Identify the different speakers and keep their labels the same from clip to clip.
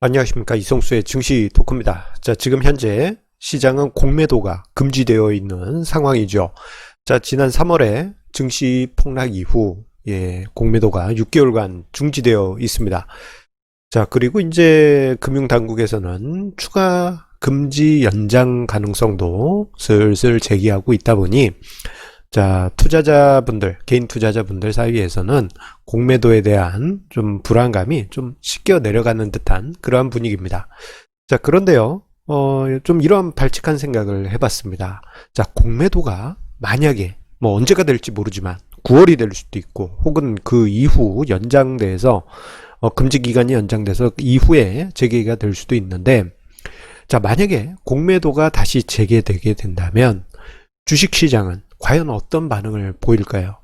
Speaker 1: 안녕하십니까, 이성수의 증시 토크입니다. 자, 지금 현재 시장은 공매도가 금지되어 있는 상황이죠. 자, 지난 3월에 증시 폭락 이후 공매도가 6개월간 중지되어 있습니다. 자, 그리고 이제 금융당국에서는 추가 금지 연장 가능성도 슬슬 제기하고 있다 보니, 자, 투자자분들, 개인 투자자분들 사이에서는 공매도에 대한 좀 불안감이 좀 씻겨 내려가는 듯한 그러한 분위기입니다. 자, 그런데요, 좀 이런 발칙한 생각을 해봤습니다. 자, 공매도가 만약에 뭐 언제가 될지 모르지만 9월이 될 수도 있고, 혹은 그 이후 연장돼서 금지 기간이 연장돼서 이후에 재개가 될 수도 있는데, 자, 만약에 공매도가 다시 재개되게 된다면 주식시장은 과연 어떤 반응을 보일까요?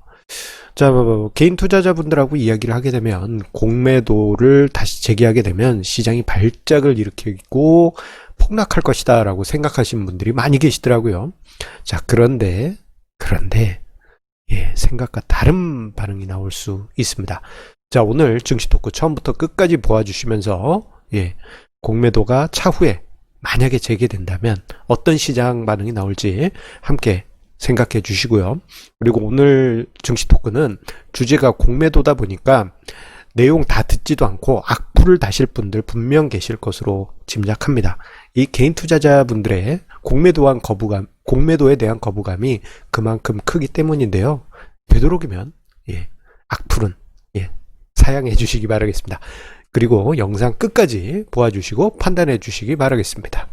Speaker 1: 자, 개인 투자자분들하고 이야기를 하게 되면 공매도를 다시 재개하게 되면 시장이 발작을 일으키고 폭락할 것이다 라고 생각하시는 분들이 많이 계시더라고요. 자, 그런데 생각과 다른 반응이 나올 수 있습니다. 자, 오늘 증시 토크 처음부터 끝까지 보아주시면서 공매도가 차후에 만약에 재개된다면 어떤 시장 반응이 나올지 함께 생각해 주시고요. 그리고 오늘 증시 토크는 주제가 공매도다 보니까 내용 다 듣지도 않고 악플을 다실 분들 분명 계실 것으로 짐작합니다. 이 개인 투자자분들의 공매도에 대한 거부감이 그만큼 크기 때문인데요. 되도록이면 악플은 사양해 주시기 바라겠습니다. 그리고 영상 끝까지 보아주시고 판단해 주시기 바라겠습니다.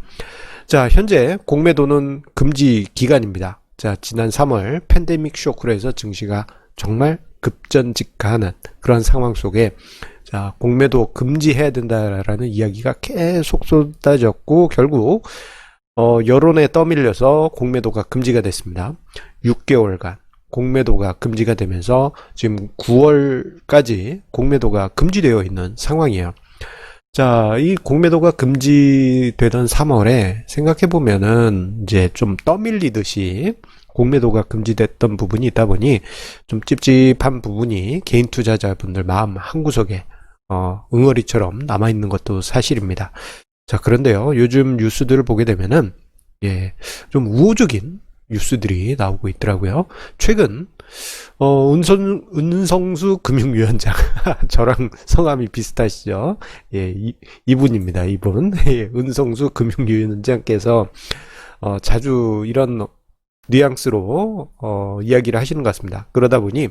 Speaker 1: 자, 현재 공매도는 금지 기간입니다. 자, 지난 3월 팬데믹 쇼크로 해서 증시가 정말 급전직하는 그런 상황 속에, 자, 공매도 금지해야 된다라는 이야기가 계속 쏟아졌고 결국 여론에 떠밀려서 공매도가 금지가 됐습니다. 6개월간 공매도가 금지가 되면서 지금 9월까지 공매도가 금지되어 있는 상황이에요. 자, 이 공매도가 금지되던 3월에 생각해보면은 이제 좀 떠밀리듯이 공매도가 금지됐던 부분이 있다 보니 좀 찝찝한 부분이 개인 투자자분들 마음 한구석에 응어리처럼 남아있는 것도 사실입니다. 자, 그런데요, 요즘 뉴스들을 보게 되면은 좀 우호적인 뉴스들이 나오고 있더라고요. 최근 은성수 금융위원장 저랑 성함이 비슷하시죠? 이분입니다. 이분 은성수 금융위원장께서 자주 이런 뉘앙스로 이야기를 하시는 것 같습니다. 그러다 보니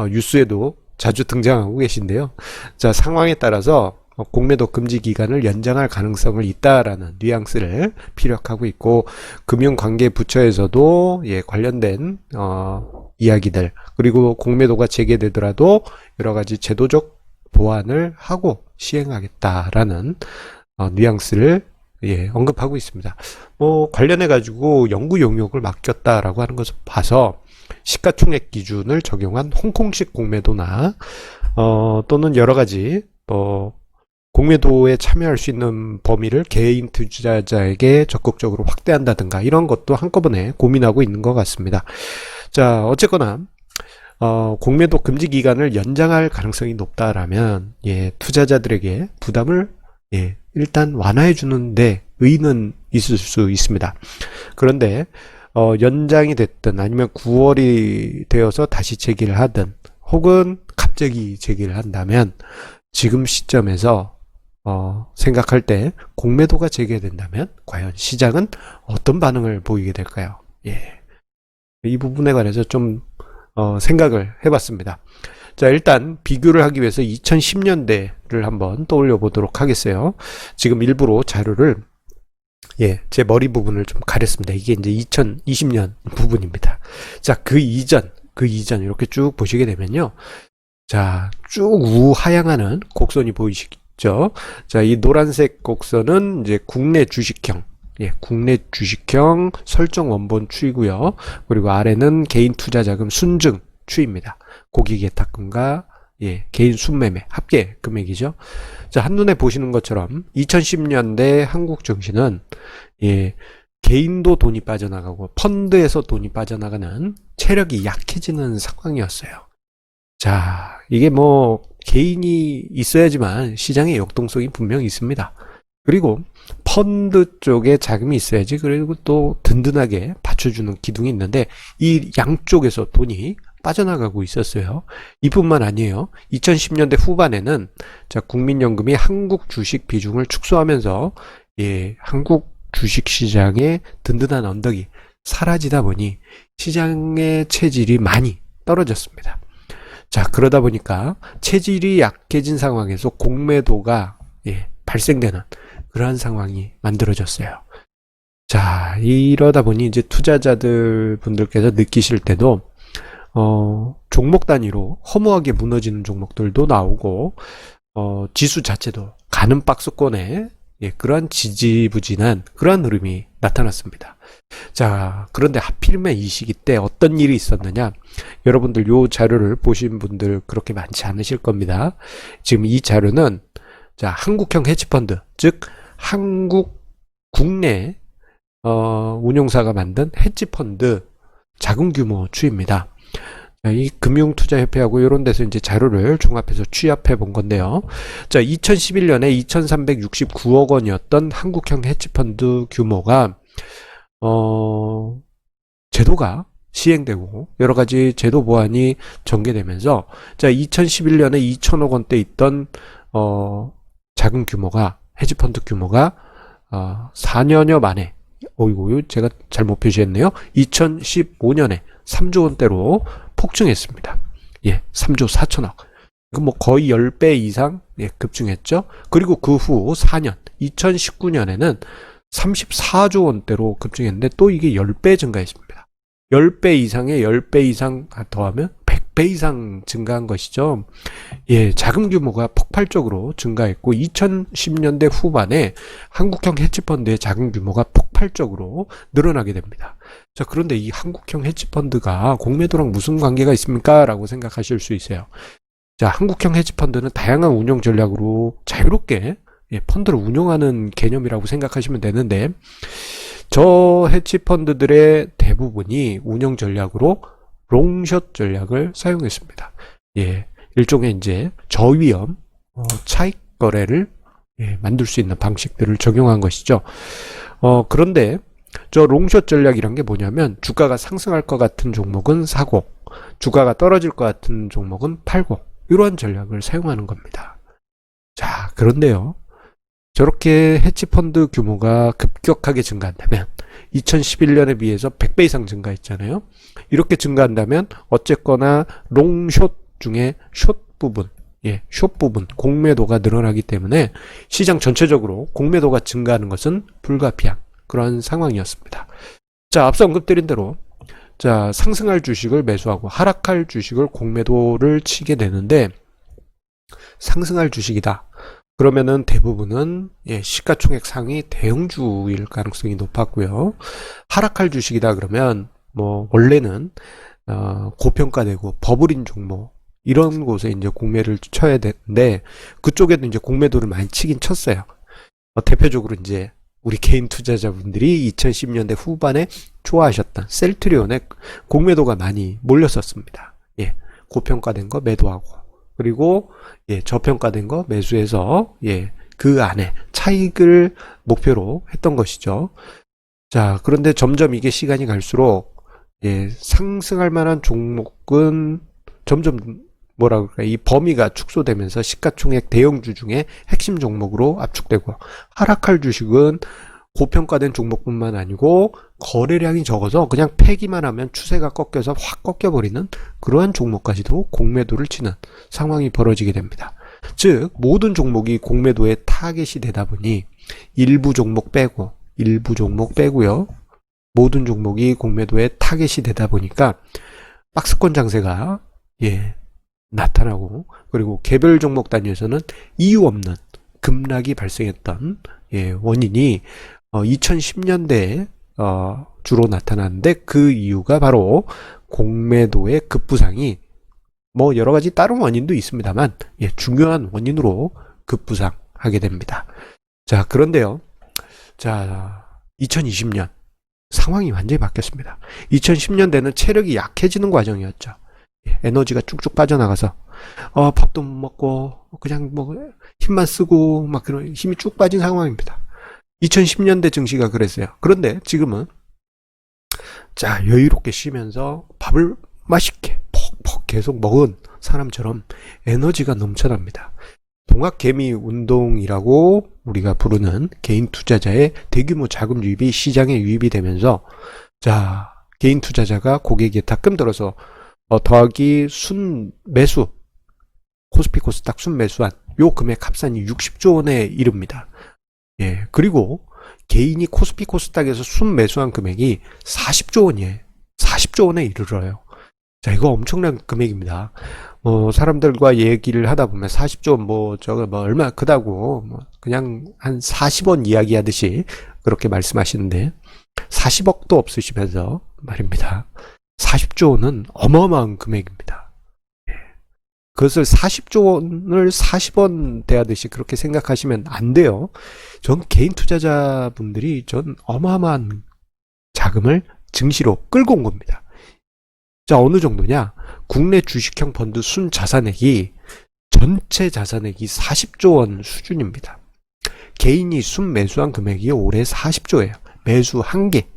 Speaker 1: 뉴스에도 자주 등장하고 계신데요. 자, 상황에 따라서 공매도 금지 기간을 연장할 가능성을 있다라는 뉘앙스를 피력하고 있고, 금융관계부처에서도 관련된 이야기들, 그리고 공매도가 재개되더라도 여러가지 제도적 보완을 하고 시행하겠다라는 뉘앙스를 언급하고 있습니다. 관련해 가지고 연구 용역을 맡겼다라고 하는 것을 봐서 시가총액 기준을 적용한 홍콩식 공매도나 또는 여러가지 공매도에 참여할 수 있는 범위를 개인 투자자에게 적극적으로 확대한다든가 이런 것도 한꺼번에 고민하고 있는 것 같습니다. 자, 어쨌거나 공매도 금지 기간을 연장할 가능성이 높다라면 투자자들에게 부담을 일단 완화해 주는데 의의는 있을 수 있습니다. 그런데 연장이 됐든 아니면 9월이 되어서 다시 재개를 하든 혹은 갑자기 재개를 한다면 지금 시점에서 생각할 때 공매도가 재개된다면 과연 시장은 어떤 반응을 보이게 될까요? 이 부분에 관해서 좀 생각을 해봤습니다. 자, 일단 비교를 하기 위해서 2010년대를 한번 떠올려 보도록 하겠어요. 지금 일부러 자료를 제 머리 부분을 좀 가렸습니다. 이게 이제 2020년 부분입니다. 자, 그 이전 이렇게 쭉 보시게 되면요. 자, 쭉 우하향하는 곡선이 보이시죠? 자, 이 노란색 곡선은 이제 국내 주식형 설정 원본 추이고요. 그리고 아래는 개인 투자 자금 순증 추이입니다. 고객 예탁금과 개인 순매매 합계 금액이죠. 자, 한눈에 보시는 것처럼 2010년대 한국 증시는 개인도 돈이 빠져나가고 펀드에서 돈이 빠져나가는 체력이 약해지는 상황이었어요. 자, 이게 뭐 개인이 있어야지만 시장의 역동성이 분명히 있습니다. 그리고 펀드 쪽에 자금이 있어야지, 그리고 또 든든하게 받쳐주는 기둥이 있는데 이 양쪽에서 돈이 빠져나가고 있었어요. 이뿐만 아니에요. 2010년대 후반에는 국민연금이 한국 주식 비중을 축소하면서 한국 주식 시장의 든든한 언덕이 사라지다 보니 시장의 체질이 많이 떨어졌습니다. 자, 그러다 보니까 체질이 약해진 상황에서 공매도가 발생되는 그러한 상황이 만들어졌어요. 자, 이러다 보니 이제 투자자들 분들께서 느끼실 때도 종목 단위로 허무하게 무너지는 종목들도 나오고 지수 자체도 가는 박스권에 그러한 지지부진한 그러한 흐름이 나타났습니다. 자, 그런데 하필이면 이 시기 때 어떤 일이 있었느냐? 여러분들 요 자료를 보신 분들 그렇게 많지 않으실 겁니다. 지금 이 자료는 한국형 헤지펀드, 즉 한국 국내 운용사가 만든 헤지펀드 자금 규모 추입니다. 이 금융투자협회하고 이런 데서 이제 자료를 종합해서 취합해 본 건데요. 자, 2011년에 2369억 원이었던 한국형 헤지펀드 규모가 제도가 시행되고 여러 가지 제도 보완이 전개되면서 2011년에 2천억 원대 있던 자금 규모가, 헤지펀드 규모가 4년여 만에, 어이구, 제가 잘못 표시했네요. 2015년에 3조 원대로 폭증했습니다. 3조 4천억. 뭐 거의 10배 이상 급증했죠. 그리고 그 후 4년, 2019년에는 34조 원대로 급증했는데 또 이게 10배 증가했습니다. 10배 이상에 10배 이상 더하면 100배 이상 증가한 것이죠. 자금 규모가 폭발적으로 증가했고 2010년대 후반에 한국형 헤지펀드의 자금 규모가 폭발적으로 늘어나게 됩니다. 자, 그런데 이 한국형 헤지펀드가 공매도랑 무슨 관계가 있습니까? 라고 생각하실 수 있어요. 자, 한국형 헤지펀드는 다양한 운용 전략으로 자유롭게 펀드를 운용하는 개념이라고 생각하시면 되는데, 저 헤지펀드들의 대부분이 운영 전략으로 롱숏 전략을 사용했습니다. 일종의 이제 저위험, 차익 거래를 만들 수 있는 방식들을 적용한 것이죠. 그런데 저 롱숏 전략이란 게 뭐냐면 주가가 상승할 것 같은 종목은 사고, 주가가 떨어질 것 같은 종목은 팔고, 이러한 전략을 사용하는 겁니다. 자, 그런데요, 저렇게 헤지펀드 규모가 급격하게 증가한다면 2011년에 비해서 100배 이상 증가했잖아요. 이렇게 증가한다면 어쨌거나 롱숏 중에 숏 부분, 숏 부분 공매도가 늘어나기 때문에 시장 전체적으로 공매도가 증가하는 것은 불가피한 그런 상황이었습니다. 자, 앞서 언급드린 대로 상승할 주식을 매수하고 하락할 주식을 공매도를 치게 되는데, 상승할 주식이다 그러면은 대부분은 시가총액 상위 대형주일 가능성이 높았고요. 하락할 주식이다 그러면 뭐 원래는 고평가되고 버블인 종목, 이런 곳에 이제 공매를 쳐야 되는데 그쪽에도 이제 공매도를 많이 치긴 쳤어요. 대표적으로 이제 우리 개인 투자자분들이 2010년대 후반에 좋아하셨던 셀트리온에 공매도가 많이 몰렸었습니다. 고평가된 거 매도하고, 그리고 저평가된 거 매수해서 그 안에 차익을 목표로 했던 것이죠. 자, 그런데 점점 이게 시간이 갈수록 상승할 만한 종목은 점점 뭐라 그럴까, 이 범위가 축소되면서 시가총액 대형주 중에 핵심 종목으로 압축되고, 하락할 주식은 고평가된 종목뿐만 아니고 거래량이 적어서 그냥 패기만 하면 추세가 꺾여서 확 꺾여버리는 그러한 종목까지도 공매도를 치는 상황이 벌어지게 됩니다. 즉 모든 종목이 공매도에 타겟이 되다 보니 일부 종목 빼고요, 모든 종목이 공매도에 타겟이 되다 보니까 박스권 장세가 나타나고, 그리고 개별 종목 단위에서는 이유 없는 급락이 발생했던 원인이 2010년대에 주로 나타났는데, 그 이유가 바로 공매도의 급부상이 뭐 여러 가지 다른 원인도 있습니다만 중요한 원인으로 급부상하게 됩니다. 자, 그런데요, 2020년 상황이 완전히 바뀌었습니다. 2010년대는 체력이 약해지는 과정이었죠. 에너지가 쭉쭉 빠져나가서 밥도 못 먹고 그냥 뭐 힘만 쓰고 막 그런 힘이 쭉 빠진 상황입니다. 2010년대 증시가 그랬어요. 그런데 지금은 자 여유롭게 쉬면서 밥을 맛있게 퍽퍽 계속 먹은 사람처럼 에너지가 넘쳐납니다. 동학개미 운동이라고 우리가 부르는 개인 투자자의 대규모 자금 유입이 시장에 유입이 되면서 자 개인 투자자가 고객이 탁금 들어서 더하기 순 매수 코스피 코스닥 순 매수한 요 금액 합산이 60조 원에 이릅니다. 예, 그리고 개인이 코스피 코스닥에서 순 매수한 금액이 40조 원이에요. 40조 원에 이르러요. 자, 이거 엄청난 금액입니다. 사람들과 얘기를 하다 보면 40조 원 저거 얼마 크다고 그냥 한 40원 이야기하듯이 그렇게 말씀하시는데 40억도 없으시면서 말입니다. 40조 원은 어마어마한 금액입니다. 그것을 40조 원을 40원 대하듯이 그렇게 생각하시면 안 돼요. 전 개인 투자자분들이 전 어마어마한 자금을 증시로 끌고 온 겁니다. 자, 어느 정도냐? 국내 주식형 펀드 순 자산액이 전체 자산액이 40조 원 수준입니다. 개인이 순 매수한 금액이 올해 40조예요. 매수 한 개.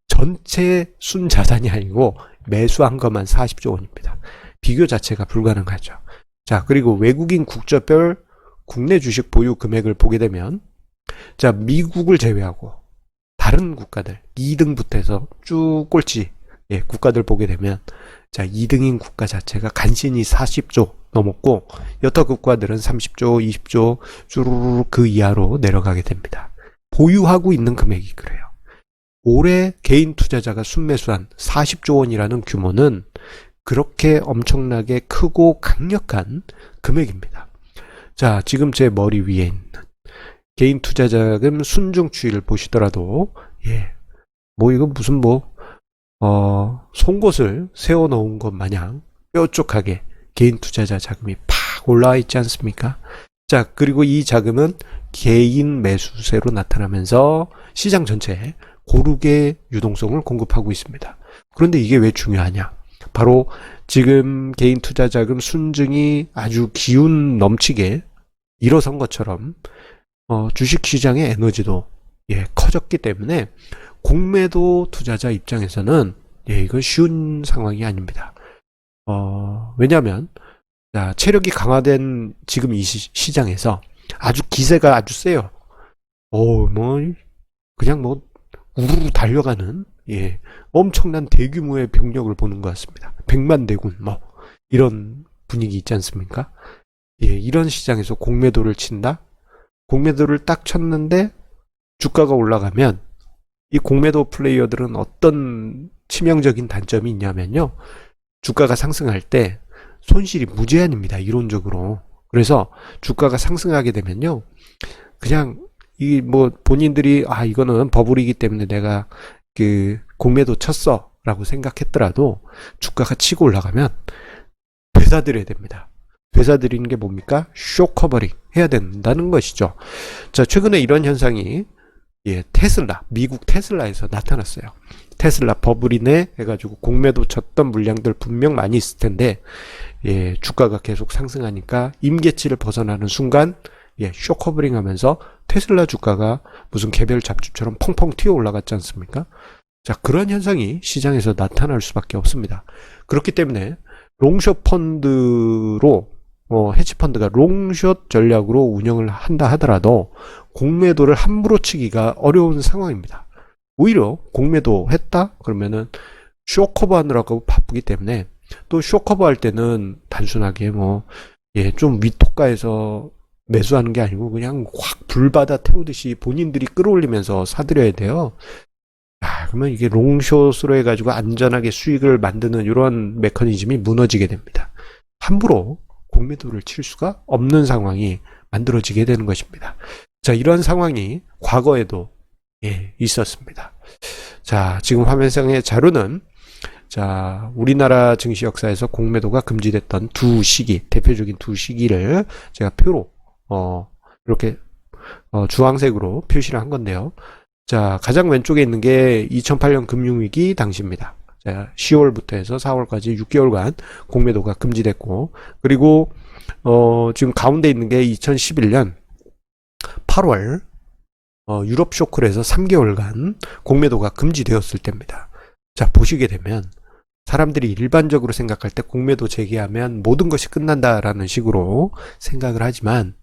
Speaker 1: 전체 순 자산이 아니고 매수한 것만 40조 원입니다. 비교 자체가 불가능하죠. 자, 그리고 외국인 국저별 국내 주식 보유 금액을 보게 되면 자, 미국을 제외하고 다른 국가들 2등부터 해서 쭉 꼴찌 국가들 보게 되면 자, 2등인 국가 자체가 간신히 40조 넘었고 여타 국가들은 30조, 20조 쭈루룩 그 이하로 내려가게 됩니다. 보유하고 있는 금액이 그래요. 올해 개인 투자자가 순매수한 40조 원이라는 규모는 그렇게 엄청나게 크고 강력한 금액입니다. 자, 지금 제 머리 위에 있는 개인 투자자금 순증 추이를 보시더라도 이거 무슨 송곳을 세워 놓은 것 마냥 뾰족하게 개인 투자자 자금이 팍 올라와 있지 않습니까? 자, 그리고 이 자금은 개인 매수세로 나타나면서 시장 전체에 고르게 유동성을 공급하고 있습니다. 그런데 이게 왜 중요하냐? 바로 지금 개인 투자 자금 순증이 아주 기운 넘치게 일어선 것처럼 주식시장의 에너지도 커졌기 때문에 공매도 투자자 입장에서는 이건 쉬운 상황이 아닙니다. 왜냐하면 체력이 강화된 지금 이 시장에서 아주 기세가 아주 세요. 그냥 우르르 달려가는 엄청난 대규모의 병력을 보는 것 같습니다. 100만 대군 이런 분위기 있지 않습니까? 이런 시장에서 공매도를 친다? 공매도를 딱 쳤는데 주가가 올라가면 이 공매도 플레이어들은 어떤 치명적인 단점이 있냐면요. 주가가 상승할 때 손실이 무제한입니다. 이론적으로. 그래서 주가가 상승하게 되면요. 그냥 본인들이 이거는 버블이기 때문에 내가 공매도 쳤어 라고 생각했더라도 주가가 치고 올라가면 되사들여야 됩니다. 되사들이는 게 뭡니까? 쇼커버링 해야 된다는 것이죠. 자, 최근에 이런 현상이 테슬라, 미국 테슬라에서 나타났어요. 테슬라 버블이네 해가지고 공매도 쳤던 물량들 분명 많이 있을 텐데 주가가 계속 상승하니까 임계치를 벗어나는 순간 쇼커버링 하면서 테슬라 주가가 무슨 개별 잡주처럼 펑펑 튀어 올라갔지 않습니까? 자, 그런 현상이 시장에서 나타날 수밖에 없습니다. 그렇기 때문에 롱숏 펀드로 헤지펀드가 롱숏 전략으로 운영을 한다 하더라도 공매도를 함부로 치기가 어려운 상황입니다. 오히려 공매도 했다? 그러면은 쇼커버 하느라고 바쁘기 때문에 또 쇼커버 할 때는 단순하게 좀 위토가에서 매수하는 게 아니고 그냥 확 불받아 태우듯이 본인들이 끌어올리면서 사들여야 돼요. 그러면 이게 롱숏으로 해가지고 안전하게 수익을 만드는 이런 메커니즘이 무너지게 됩니다. 함부로 공매도를 칠 수가 없는 상황이 만들어지게 되는 것입니다. 자, 이런 상황이 과거에도 있었습니다. 자, 지금 화면상의 자료는 자, 우리나라 증시 역사에서 공매도가 금지됐던 두 시기, 대표적인 두 시기를 제가 표로 이렇게 주황색으로 표시를 한 건데요. 자, 가장 왼쪽에 있는 게 2008년 금융위기 당시입니다. 자, 10월부터 해서 4월까지 6개월간 공매도가 금지됐고, 그리고 지금 가운데 있는 게 2011년 8월 유럽 쇼크를 해서 3개월간 공매도가 금지되었을 때입니다. 자, 보시게 되면 사람들이 일반적으로 생각할 때 공매도 제기하면 모든 것이 끝난다라는 식으로 생각을 하지만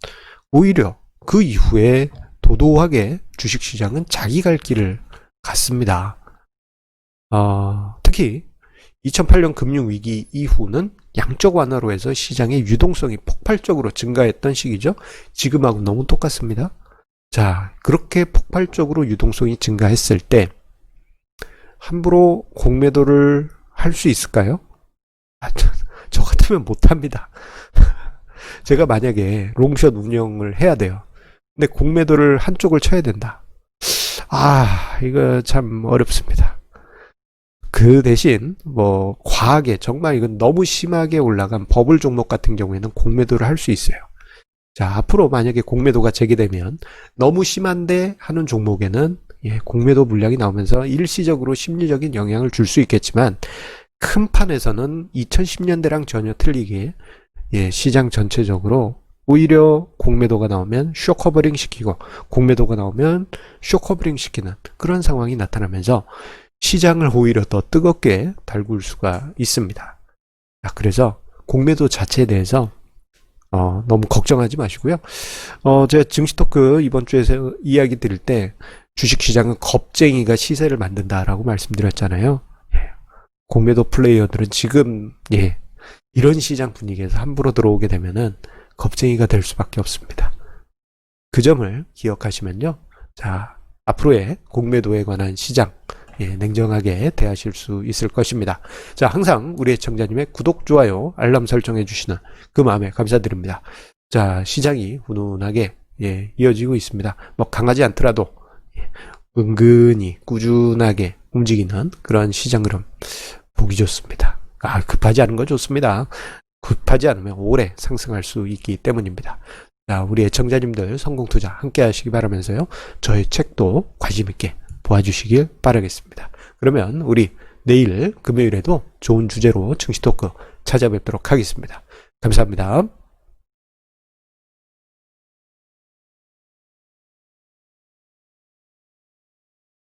Speaker 1: 오히려 그 이후에 도도하게 주식시장은 자기 갈 길을 갔습니다. 특히 2008년 금융위기 이후는 양적 완화로 해서 시장의 유동성이 폭발적으로 증가했던 시기죠. 지금하고 너무 똑같습니다. 자, 그렇게 폭발적으로 유동성이 증가했을 때 함부로 공매도를 할 수 있을까요? 저 같으면 못합니다. 제가 만약에 롱숏 운영을 해야 돼요. 근데 공매도를 한쪽을 쳐야 된다. 이거 참 어렵습니다. 그 대신 과하게 정말 이건 너무 심하게 올라간 버블 종목 같은 경우에는 공매도를 할 수 있어요. 자, 앞으로 만약에 공매도가 제기되면 너무 심한데 하는 종목에는 공매도 물량이 나오면서 일시적으로 심리적인 영향을 줄 수 있겠지만 큰 판에서는 2010년대랑 전혀 틀리게 시장 전체적으로 오히려 공매도가 나오면 쇼커버링 시키고 공매도가 나오면 쇼커버링 시키는 그런 상황이 나타나면서 시장을 오히려 더 뜨겁게 달굴 수가 있습니다. 그래서 공매도 자체에 대해서 너무 걱정하지 마시고요. 제가 증시토크 이번 주에서 이야기 드릴 때 주식시장은 겁쟁이가 시세를 만든다라고 말씀드렸잖아요. 공매도 플레이어들은 지금 이런 시장 분위기에서 함부로 들어오게 되면은 겁쟁이가 될 수밖에 없습니다. 그 점을 기억하시면요. 자, 앞으로의 공매도에 관한 시장 냉정하게 대하실 수 있을 것입니다. 자, 항상 우리 애청자님의 구독, 좋아요, 알람 설정해 주시는 그 마음에 감사드립니다. 자, 시장이 훈훈하게 이어지고 있습니다. 강하지 않더라도 은근히 꾸준하게 움직이는 그런 시장 흐름 보기 좋습니다. 급하지 않은 거 좋습니다. 급하지 않으면 오래 상승할 수 있기 때문입니다. 자, 우리 애청자님들 성공투자 함께 하시기 바라면서요. 저의 책도 관심 있게 보아주시길 바라겠습니다. 그러면 우리 내일 금요일에도 좋은 주제로 증시토크 찾아뵙도록 하겠습니다. 감사합니다.